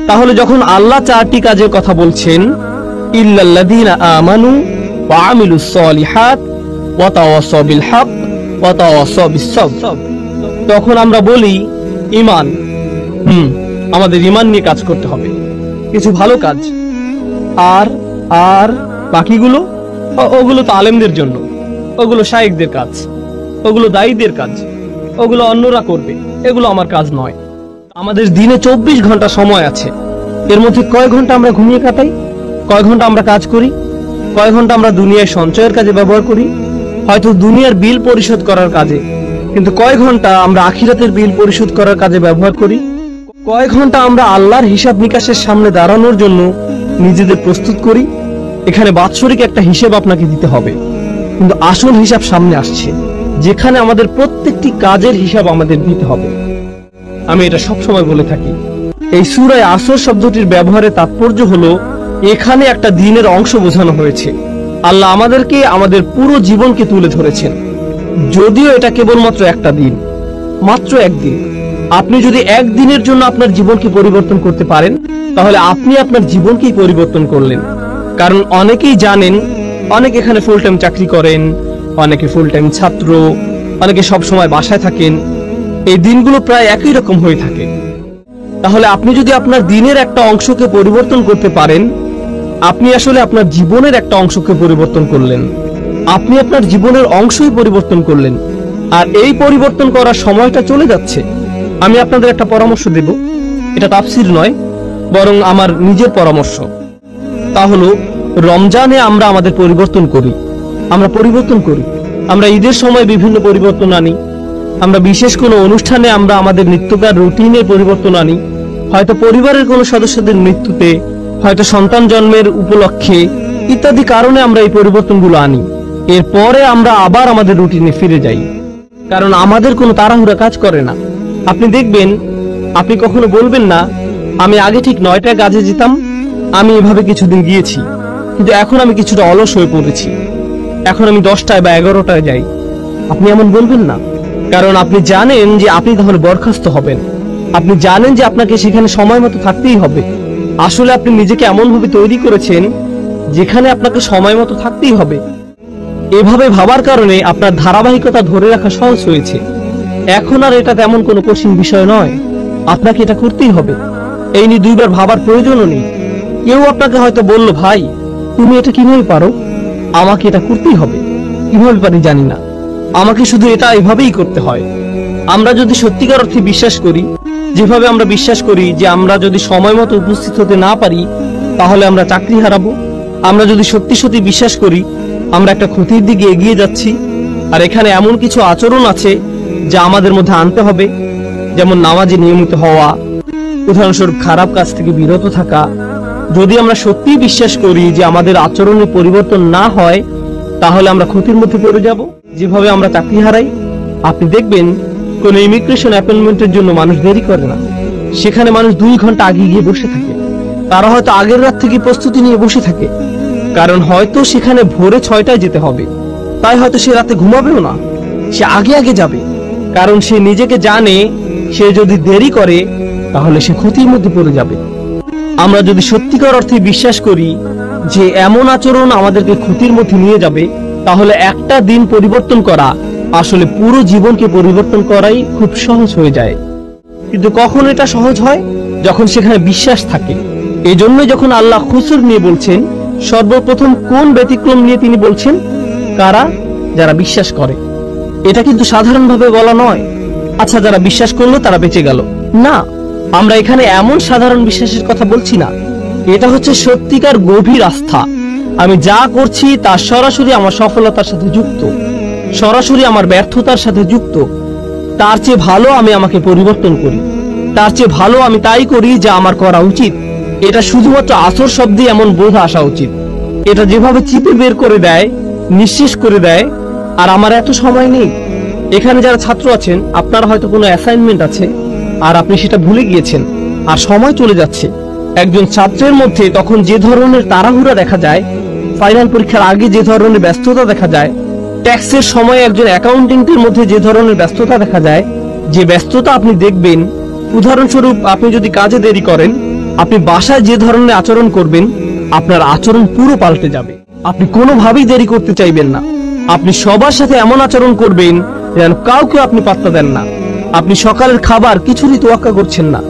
তাহলে যখন আল্লাহ চারটি কাজের কথা বলছেন, ইল্লাল্লাযীনা আমানু ওয়া আমিলুস সলিহাত ওয়া তাওয়াসাউ বিল হক ওয়া তাওয়াসাউ বিস সবর, তখন আমরা বলি ঈমান। আমাদের ঈমান নিয়ে কাজ করতে হবে, কিছু ভালো কাজ। আর আর বাকিগুলো, ওগুলো তো আলেমদের জন্য, ওগুলো শায়েখদের কাজ, ওগুলো দায়ীদের কাজ, ওগুলো অন্যরা করবে, এগুলো আমার কাজ নয়। আমাদের দিনে 24 ঘন্টা সময় আছে, এর মধ্যে কয় ঘন্টা আমরা ঘুমিয়ে কাটাই, কয় ঘন্টা আমরা কাজ করি, কয় ঘন্টা আমরা দুনিয়ায় সঞ্চয়ের কাজে ব্যবহার করি, হয়তো দুনিয়ার বিল পরিশোধ করার কাজে, কিন্তু কয় ঘন্টা আমরা আখিরাতের বিল পরিশোধ করার কাজে ব্যবহার করি, কয় ঘন্টা আমরা আল্লাহর হিসাব নিকাশের সামনে দাঁড়ানোর জন্য নিজেদের প্রস্তুত করি। এখানে বাৎসরিক একটা হিসেব আপনাকে দিতে হবে, কিন্তু আসল হিসাব সামনে আসছে, যেখানে আমাদের প্রত্যেকটি কাজের হিসাব আমাদের দিতে হবে। আমি এটা সবসময় বলে থাকি, এই সূরা আসর শব্দটির ব্যবহারের তাৎপর্য হলো এখানে একটা দিনের অংশ বোঝানো হয়েছে। আল্লাহ আমাদেরকে আমাদের পুরো জীবনকে তুলে ধরেছেন, যদিও এটা কেবলমাত্র একটা দিন, মাত্র একদিন। আপনি যদি একদিনের জন্য আপনার জীবনকে পরিবর্তন করতে পারেন, তাহলে আপনি আপনার জীবনকেই পরিবর্তন করলেন। কারণ অনেকেই জানেন, অনেকে এখানে ফুল টাইম চাকরি করেন, অনেকে ফুল টাইম ছাত্র, অনেকে সব সময় বাসায় থাকেন, এই দিনগুলো প্রায় একই রকম হয়ে থাকে। তাহলে আপনি যদি আপনার দিনের একটা অংশকে পরিবর্তন করতে পারেন, আপনি আসলে আপনার জীবনের একটা অংশকে পরিবর্তন করলেন, আপনি আপনার জীবনের অংশই পরিবর্তন করলেন। আর এই পরিবর্তন করার সময়টা চলে যাচ্ছে। আমি আপনাদের একটা পরামর্শ দেব, এটা তাফসীর নয়, বরং আমার নিজের পরামর্শ। তা হলো, রমজানে আমরা আমাদের পরিবর্তন করি, আমরা পরিবর্তন করি, আমরা ঈদের সময় বিভিন্ন পরিবর্তন আনি, আমরা বিশেষ কোনো অনুষ্ঠানে আমরা আমাদের নিত্যকার রুটিনে পরিবর্তন আনি, হয়তো পরিবারের কোনো সদস্যদের মৃত্যুতে, হয়তো সন্তান জন্মের উপলক্ষে, ইত্যাদি কারণে আমরা এই পরিবর্তনগুলো আনি। এরপরে আমরা আবার আমাদের রুটিনে ফিরে যাই, কারণ আমাদের কোনো তাড়াহুড়া কাজ করে না। আপনি দেখবেন, আপনি কখনো বলবেন না, আমি আগে ঠিক 9টায় কাজে যেতাম, আমি এভাবে কিছুদিন গিয়েছি, কিন্তু এখন আমি কিছুটা অলস হয়ে পড়েছি, এখন আমি 10টায় বা 11টায় যাই। আপনি এমন বলবেন না, কারণ আপনি জানেন যে আপনি তাহলে বরখাস্ত হবেন। আপনি জানেন যে আপনাকে সেখানে সময় মতো থাকতেই হবে। আসলে আপনি নিজেকে এমনভাবে তৈরি করেছেন যেখানে আপনাকে সময় মতো থাকতেই হবে। এভাবে ভাবার কারণে আপনার ধারাবাহিকতা ধরে রাখা সহজ হয়েছে। এখন আর এটা তেমন কোনো কঠিন বিষয় নয়, আপনাকে এটা করতেই হবে। এই নিয়ে দুইবার ভাবার প্রয়োজনও নেই। কেউ আপনাকে হয়তো বলল, ভাই তুমি এটা কিভাবে পারো? আমাকে এটা করতেই হবে। কিভাবে পারি জানি না, আমাকে শুধু এটা এভাবেই করতে হয়। আমরা যদি সত্যিকার অর্থে বিশ্বাস করি, যেভাবে আমরা বিশ্বাস করি যে আমরা যদি সময় মতো উপস্থিত হতে না পারি তাহলে আমরা চাকরি হারাবো, আমরা যদি সত্যি সত্যি বিশ্বাস করি আমরা একটা ক্ষতির দিকে এগিয়ে যাচ্ছি, আর এখানে এমন কিছু আচরণ আছে যা আমাদের মধ্যে আনতে হবে, যেমন নামাজে নিয়মিত হওয়া, উদাহরণস্বরূপ খারাপ কাজ থেকে বিরত থাকা। যদি আমরা সত্যিই বিশ্বাস করি যে আমাদের আচরণে পরিবর্তন না হয় তাহলে আমরা ক্ষতির মধ্যে পড়ে যাব, যেভাবে আমরা চাকরি হারাই। আপনি দেখবেন, কোন ইমিগ্রেশন অ্যাপয়েন্টমেন্টের জন্য মানুষ দেরি করে না, সেখানে মানুষ 2 ঘন্টা আগে গিয়ে বসে থাকে। তারা হয়তো আগের রাত থেকে প্রস্তুতি নিয়ে বসে থাকে, কারণ হয়তো সেখানে ভোরে 6টায় যেতে হবে, তাই হয়তো সে রাতে ঘুমাবেও না, সে আগে আগে যাবে, কারণ সে নিজেকে জানে সে যদি দেরি করে তাহলে সে ক্ষতির মধ্যে পড়ে যাবে। আমরা যদি সত্যিকার অর্থে বিশ্বাস করি যে এমন আচরণ আমাদেরকে ক্ষতির মধ্যে নিয়ে যাবে, তাহলে একটা দিন পরিবর্তন করা আসলে পুরো জীবনকে পরিবর্তন করাই খুব সহজ হয়ে যায়। কিন্তু কখন এটা সহজ হয়? যখন সেখানে বিশ্বাস থাকে। এই জন্যই যখন আল্লাহ খুসুর নিয়ে বলছেন, সর্বপ্রথম কোন ব্যতিক্রম নিয়ে তিনি বলছেন? কারা? যারা বিশ্বাস করে। এটা কিন্তু সাধারণভাবে বলা নয়, আচ্ছা যারা বিশ্বাস করলো তারা বেঁচে গেল, না। আমরা এখানে এমন সাধারণ বিশ্বাসের কথা বলছি না, এটা হচ্ছে সত্যিকার গভীর আস্থা। আমি যা করছি তা সরাসরি আমার সফলতার সাথে যুক্ত, সরাসরি আমার ব্যর্থতার সাথে যুক্ত। তার চেয়ে ভালো আমি আমাকে পরিবর্তন করি, তার চেয়ে ভালো আমি তাই করি যা আমার করা উচিত। এটা শুধুমাত্র আসর শব্দে এমন বোধ আসা উচিত। এটা যেভাবে চিপে বের করে দেয়, নিঃশেষ করে দেয়, আর আমার এত সময় নেই। এখানে যারা ছাত্র আছেন, আপনারা হয়তো কোনো অ্যাসাইনমেন্ট আছে আর আপনি সেটা ভুলে গিয়েছেন, আর সময় চলে যাচ্ছে। একজন ছাত্রের মধ্যে তখন যে ধরনের তাড়াহুড়া দেখা যায়, ফাইনাল পরীক্ষার আগে যে ধরনের ব্যস্ততা দেখা যায়, ট্যাক্সের সময় একজন অ্যাকাউন্টেন্টের মধ্যে যে ধরনের ব্যস্ততা দেখা যায়, যে ব্যস্ততা আপনি দেখবেন, উদাহরণস্বরূপ আপনি যদি কাজে দেরি করেন আপনি বাসায় যে ধরনের আচরণ করবেন, আপনার আচরণ পুরো পাল্টে যাবে। আপনি কোনোভাবেই দেরি করতে চাইবেন না। আপনি সবার সাথে এমন আচরণ করবেন যেন কাউকে আপনি পাত্তা দেন না। আপনি সকালের খাবার কিছুরই তোয়াক্কা করছেন না,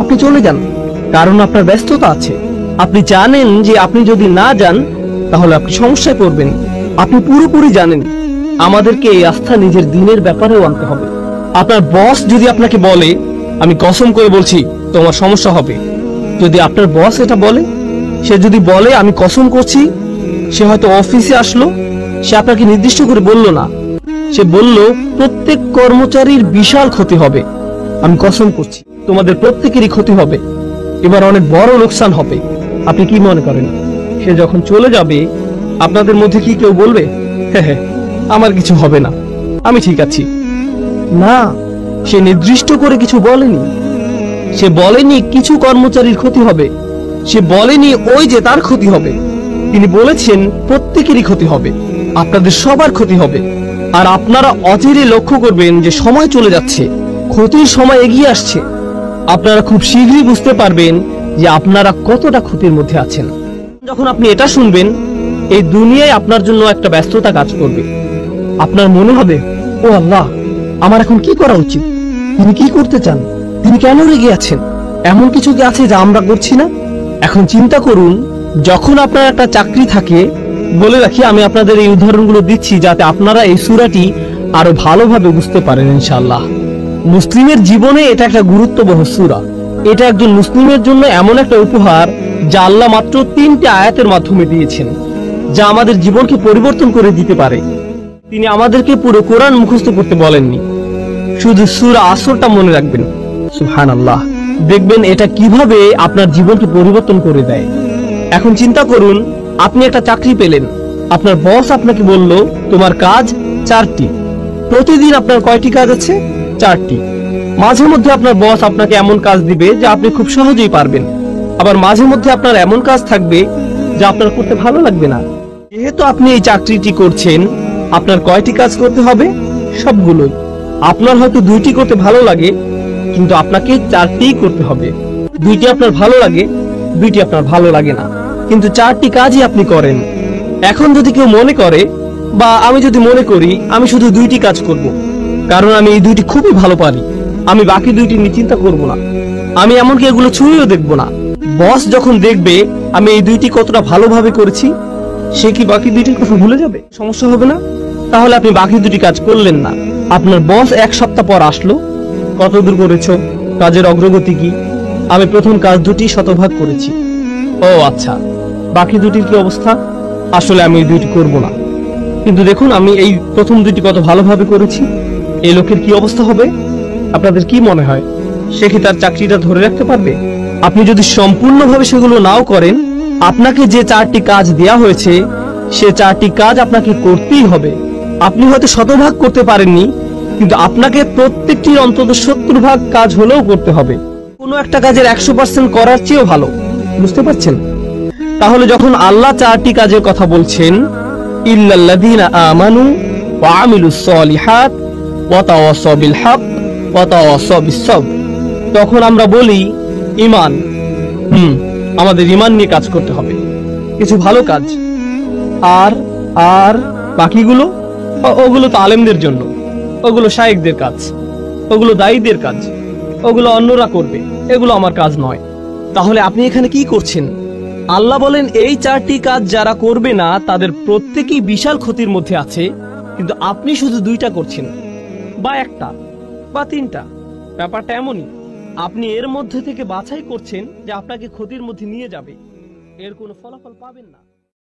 আপনি চলে যান, কারণ আপনার ব্যস্ততা আছে। আপনি জানেন যে আপনি যদি না যান তাহলে আপনি সমস্যায় পড়বেন। আপনি পুরোপুরি জানেন আমাদেরকে এই আস্থা নিজের দিনের ব্যাপারেও আনতে হবে। আপনার বস যদি আপনাকে বলে, আমি কসম করে বলছি তোমার সমস্যা হবে। যদি আপনার বস এটা বলে, সে যদি বলে আমি কসম করছি, সে হয়তো অফিসে আসলো, সে আপনাকে নির্দিষ্ট করে বলল না, সে বলল প্রত্যেক কর্মচারীর বিশাল ক্ষতি হবে, আমি কসম করছি তোমাদের প্রত্যেকেরই ক্ষতি হবে, এবার অনেক বড় লোকসান হবে। আপনি কি মনে করেন সে যখন চলে যাবে আপনাদের মধ্যে কি কেউ বলবে হ্যাঁ আমার কিছু হবে না, আমি ঠিক আছি? না, সে নির্দিষ্ট করে কিছু বলেনি। সে বলেনি কিছু কর্মচারীর ক্ষতি হবে, সে বলেনি ওই যে তার ক্ষতি হবে। তিনি বলেছেন প্রত্যেকেরই ক্ষতি হবে, আপনাদের সবার ক্ষতি হবে। আর আপনারা অচিরে লক্ষ্য করবেন যে সময় চলে যাচ্ছে, ক্ষতির সময় এগিয়ে আসছে। আপনারা খুব শীঘ্রই বুঝতে পারবেন যে আপনারা কতটা ক্ষতির মধ্যে আছেন। যখন আপনি এটা শুনবেন, এই দুনিয়ায় আপনার জন্য একটা ব্যস্ততা কাজ করবে। আপনার মনে হবে, ও আল্লাহ, আমার এখন কি করা উচিত? তিনি কি করতে চান? তিনি কেন রেগে আছেন? এমন কিছু কি আছে যা আমরা করছি না? এখন চিন্তা করুন, যখন আপনার একটা চাকরি থাকে, বলে রাখি আমি আপনাদের এই উদাহরণগুলো দিচ্ছি যাতে আপনারা এই সূরাটি আরো ভালোভাবে বুঝতে পারেন ইনশাআল্লাহ। মুসলিমের জীবনে এটা একটা গুরুত্ববহ সূরা। এটা একজন মুসলিমের জন্য এমন একটা উপহার যা আল্লাহ মাত্র 3টি আয়াতের মাধ্যমে দিয়েছেন, যা আমাদের জীবনকে পরিবর্তন করে দিতে পারে। তিনি আমাদেরকে পুরো কোরআন মুখস্থ করতে বলেননি, শুধু সূরা আসরটা মনে রাখবেন। সুবহানাল্লাহ, দেখবেন এটা কিভাবে আপনার জীবনকে পরিবর্তন করে দেয়। এখন চিন্তা করুন, আপনি একটা চাকরি পেলেন, আপনার বস আপনাকে বলল তোমার কাজ 4টি। প্রতিদিন আপনার কয়টি কাজ আছে? 4টি। মাঝে মধ্যে আপনার বস আপনাকে এমন কাজ দিবে যা আপনি খুব সহজেই পারবেন, আবার মাঝে মধ্যে আপনার এমন কাজ থাকবে যা আপনার করতে ভালো লাগবে না। যেহেতু আপনি এই চাকরিটি করছেন, আপনার কয়টি কাজ করতে হবে? সবগুলোই। আপনার হয়তো 2টি করতে ভালো লাগে, কিন্তু আপনাকে 4টিই করতে হবে। 2টি আপনার ভালো লাগে, 2টি আপনার ভালো লাগে না, কিন্তু 4টি কাজই আপনি করেন। এখন যদি কেউ মনে করে, বা আমি যদি মনে করি আমি শুধু 2টি কাজ করব, কারণ আমি এই 2টি খুবই ভালো পারি, আমি বাকি 2টি নিয়ে চিন্তা করব না, আমি এমনকি এগুলো ছুঁয়েও দেখব না। বস যখন দেখবে আমি এই 2টি কতটা ভালোভাবে করেছি, সে কি বাকি 2টির কথা ভুলে যাবে? সমস্যা হবে না? তাহলে আপনি বাকি 2টি কাজ করলেন না। আপনার বস 1 সপ্তাহ পর আসলো, কতদূর করেছো? কাজের অগ্রগতি কি? আমি প্রথম কাজ 2টি শতভাগ করেছি। ও আচ্ছা, বাকি 2টির কি অবস্থা? আসলে আমি এই 2টি করব না, কিন্তু দেখুন আমি এই প্রথম 2টি কত ভালোভাবে করেছি। এই লোকের কি অবস্থা হবে? আপনাদের কি মনে হয়, সে কি তার চাকরিটা ধরে রাখতে পারবে? আপনি যদি সম্পূর্ণভাবে সেগুলো নাও করেন, আপনাকে যে 4টি কাজ দেয়া হয়েছে, সে 4টি কাজ আপনাকে করতেই হবে। আপনি হয়তো শতভাগ করতে পারেননি, কিন্তু আপনাকে প্রত্যেকটির অন্তত 70 ভাগ কাজ হলেও করতে হবে। কোনো একটা কাজের 100% করার চেয়েও ভালো। বুঝতে পারছেন? তাহলে যখন আল্লাহ 4টি কাজের কথা বলছেন, ইল্লাল্লাযীনা আমানু ওয়া আমিলুস সলিহাত ওয়া তাওয়াসাউ বিল হক ওয়া তাওয়াসাউ বিস সবর, তখন আমরা বলি ঈমান। আমাদের ঈমান নিয়ে কাজ করতে হবে, কিছু ভালো কাজ। আর আর বাকিগুলো, ওগুলো তো আলেমদের জন্য, ওগুলো শায়েখদের কাজ, ওগুলো দায়ীদের কাজ, ওগুলো অন্যরা করবে, এগুলো আমার কাজ নয়। তাহলে আপনি এখানে কি করছেন? আল্লাহ বলেন এই 4টি কাজ যারা করবে না তাদের প্রত্যেকেই বিশাল ক্ষতির মধ্যে আছে, কিন্তু আপনি শুধু 2টা করছেন, বা 1টা বা 3টা। ব্যাপারটা এমনই, আপনি এর মধ্যে থেকে বাছাই করছেন যে আপনাকে ক্ষতির মধ্যে নিয়ে যাবে, এর কোনো ফলাফল পাবেন না।